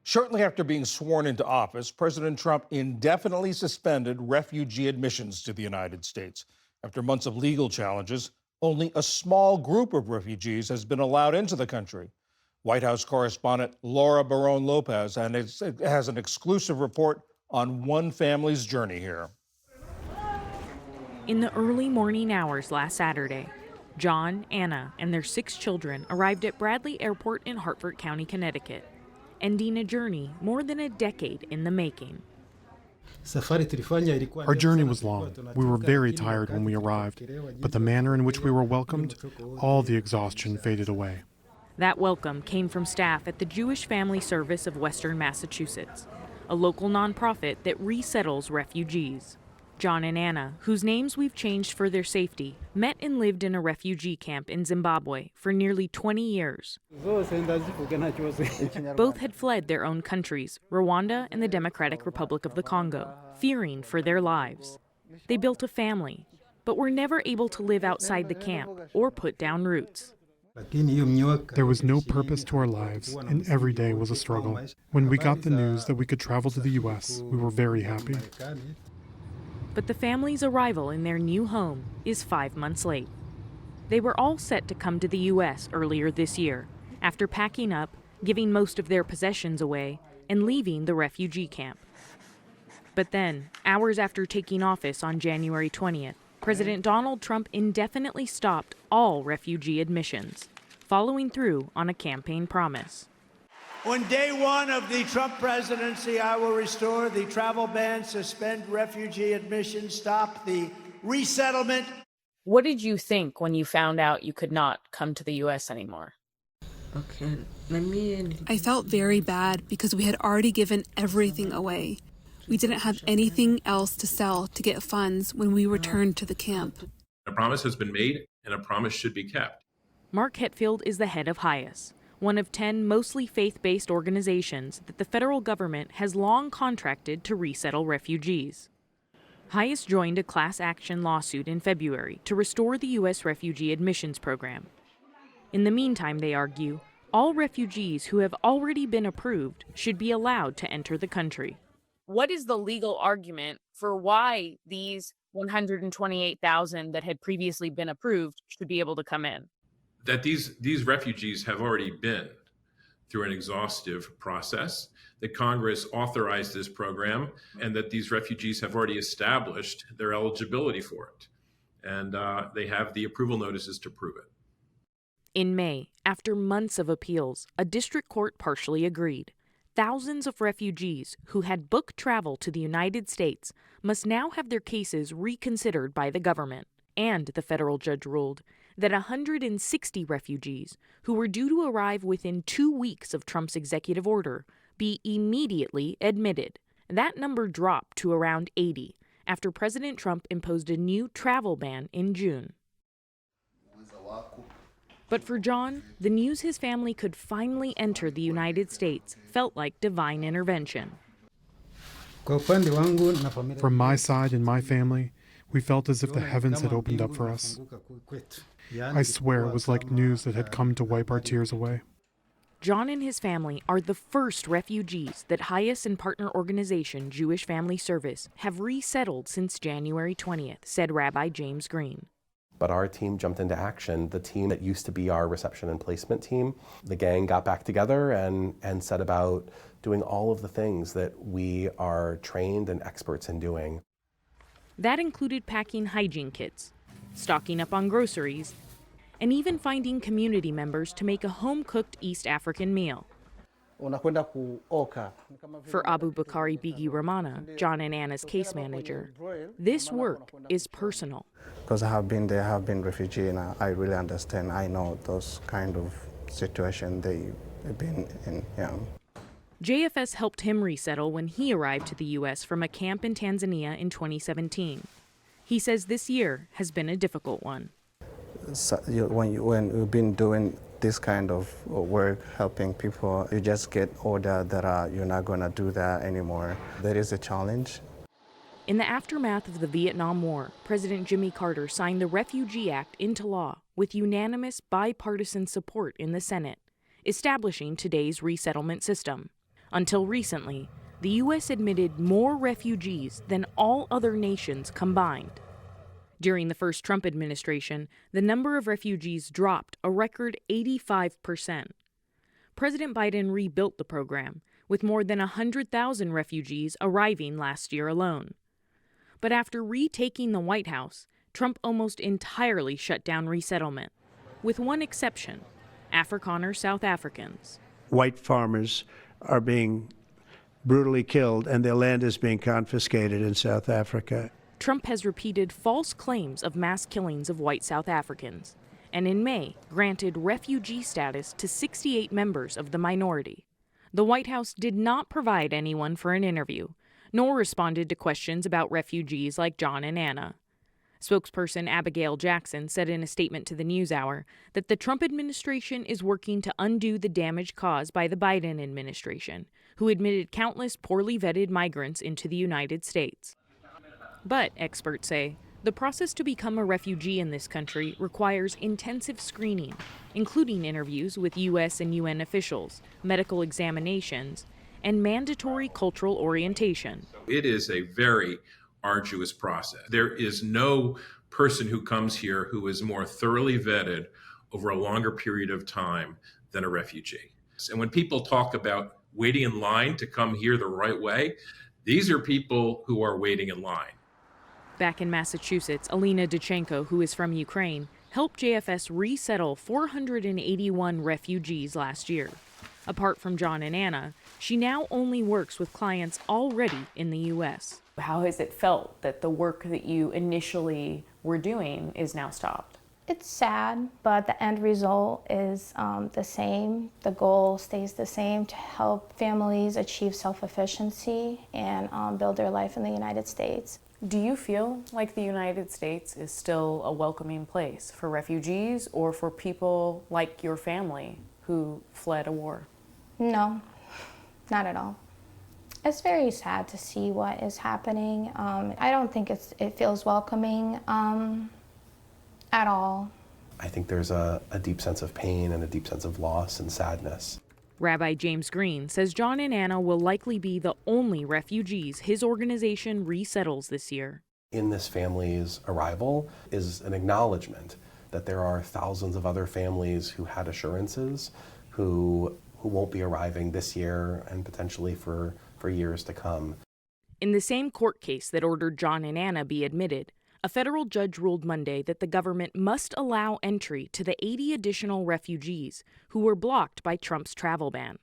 Shortly after being sworn into office, President Trump indefinitely suspended refugee admissions to the United States. After months of legal challenges, only a small group of refugees has been allowed into the country. White House correspondent Laura Barone Lopez has an exclusive report on one family's journey here. In the early morning hours last Saturday, John, Anna, and their 6 children arrived at Bradley Airport in Hartford County, Connecticut, ending a journey more than a decade in the making. Our journey was long. We were very tired when we arrived, but the manner in which we were welcomed, all the exhaustion faded away. That welcome came from staff at the Jewish Family Service of Western Massachusetts, a local nonprofit that resettles refugees. John and Anna, whose names we've changed for their safety, met and lived in a refugee camp in Zimbabwe for nearly 20 years. Both had fled their own countries, Rwanda and the Democratic Republic of the Congo, fearing for their lives. They built a family, but were never able to live outside the camp or put down roots. There was no purpose to our lives, and every day was a struggle. When we got the news that we could travel to the U.S., we were very happy. But the family's arrival in their new home is 5 months late. They were all set to come to the U.S. earlier this year, after packing up, giving most of their possessions away, and leaving the refugee camp. But then, hours after taking office on January 20th, President Donald Trump indefinitely stopped all refugee admissions, following through on a campaign promise. On day 1 of the Trump presidency, I will restore the travel ban, suspend refugee admissions, stop the resettlement. What did you think when you found out you could not come to the U.S. anymore? I felt very bad because we had already given everything away. We didn't have anything else to sell to get funds when we returned to the camp. A promise has been made, and a promise should be kept. Mark Hetfield is the head of HIAS, one of 10 mostly faith-based organizations that the federal government has long contracted to resettle refugees. HIAS joined a class action lawsuit in February to restore the U.S. refugee admissions program. In the meantime, they argue, all refugees who have already been approved should be allowed to enter the country. What is the legal argument for why these 128,000 that had previously been approved should be able to come in? That these refugees have already been through an exhaustive process, that Congress authorized this program, and that these refugees have already established their eligibility for it. And they have the approval notices to prove it. In May, after months of appeals, a district court partially agreed. Thousands of refugees who had booked travel to the United States must now have their cases reconsidered by the government. And the federal judge ruled that 160 refugees who were due to arrive within 2 weeks of Trump's executive order be immediately admitted. That number dropped to around 80 after President Trump imposed a new travel ban in June. But for John, the news his family could finally enter the United States felt like divine intervention. From my side and my family, we felt as if the heavens had opened up for us. I swear it was like news that had come to wipe our tears away. John and his family are the first refugees that HIAS and partner organization Jewish Family Service have resettled since January 20th, said Rabbi James Green. But our team jumped into action. The team that used to be our reception and placement team, the gang got back together and set about doing all of the things that we are trained and experts in doing. That included packing hygiene kits, stocking up on groceries, and even finding community members to make a home-cooked East African meal. For Abu Bakari Bigi Ramana, John and Anna's case manager, this work is personal. Because I have been there, I have been refugee, and I really understand. I know those kind of situations they've been in. Yeah. JFS helped him resettle when he arrived to the U.S. from a camp in Tanzania in 2017. He says this year has been a difficult one. So when you've been doing this kind of work, helping people, you just get order that you're not going to do that anymore. That is a challenge. In the aftermath of the Vietnam War, President Jimmy Carter signed the Refugee Act into law with unanimous bipartisan support in the Senate, establishing today's resettlement system. Until recently, the U.S. admitted more refugees than all other nations combined. During the first Trump administration, the number of refugees dropped a record 85%. President Biden rebuilt the program, with more than 100,000 refugees arriving last year alone. But after retaking the White House, Trump almost entirely shut down resettlement, with one exception: Afrikaner South Africans. White farmers are being brutally killed and their land is being confiscated in South Africa. Trump has repeated false claims of mass killings of white South Africans, and in May granted refugee status to 68 members of the minority. The White House did not provide anyone for an interview, nor responded to questions about refugees like John and Anna. Spokesperson Abigail Jackson said in a statement to the NewsHour that the Trump administration is working to undo the damage caused by the Biden administration, who admitted countless poorly vetted migrants into the United States. But, experts say, the process to become a refugee in this country requires intensive screening, including interviews with U.S. and UN officials, medical examinations, and mandatory cultural orientation. It is a very arduous process. There is no person who comes here who is more thoroughly vetted over a longer period of time than a refugee. And when people talk about waiting in line to come here the right way, these are people who are waiting in line. Back in Massachusetts, Alina Duchenko, who is from Ukraine, helped JFS resettle 481 refugees last year. Apart from John and Anna, she now only works with clients already in the U.S. How has it felt that the work that you initially were doing is now stopped? It's sad, but the end result is the same. The goal stays the same: to help families achieve self-sufficiency and build their life in the United States. Do you feel like the United States is still a welcoming place for refugees or for people like your family who fled a war? No, not at all. It's very sad to see what is happening. I don't think it feels welcoming at all. I think there's a deep sense of pain and a deep sense of loss and sadness. Rabbi James Green says John and Anna will likely be the only refugees his organization resettles this year. In this family's arrival is an acknowledgement that there are thousands of other families who had assurances, who won't be arriving this year and potentially for years to come. In the same court case that ordered John and Anna be admitted, a federal judge ruled Monday that the government must allow entry to the 80 additional refugees who were blocked by Trump's travel ban.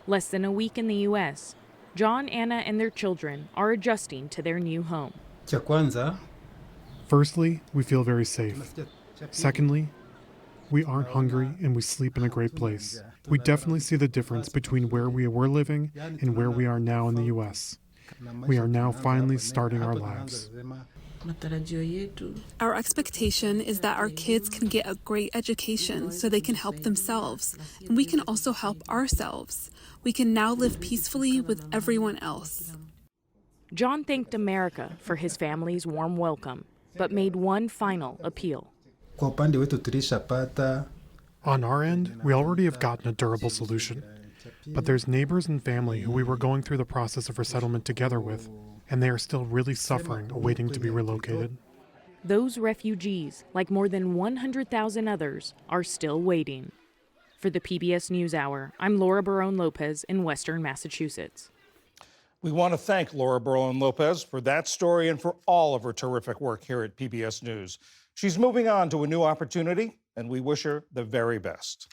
Less than a week in the U.S., John, Anna, and their children are adjusting to their new home. Firstly, we feel very safe. Secondly, we aren't hungry and we sleep in a great place. We definitely see the difference between where we were living and where we are now in the U.S. We are now finally starting our lives. Our expectation is that our kids can get a great education so they can help themselves, and we can also help ourselves. We can now live peacefully with everyone else. John thanked America for his family's warm welcome, but made one final appeal. On our end, we already have gotten a durable solution. But there's neighbors and family who we were going through the process of resettlement together with, and they are still really suffering, awaiting to be relocated. Those refugees, like more than 100,000 others, are still waiting. For the PBS NewsHour, I'm Laura Barone Lopez in Western Massachusetts. We want to thank Laura Barone Lopez for that story and for all of her terrific work here at PBS News. She's moving on to a new opportunity, and we wish her the very best.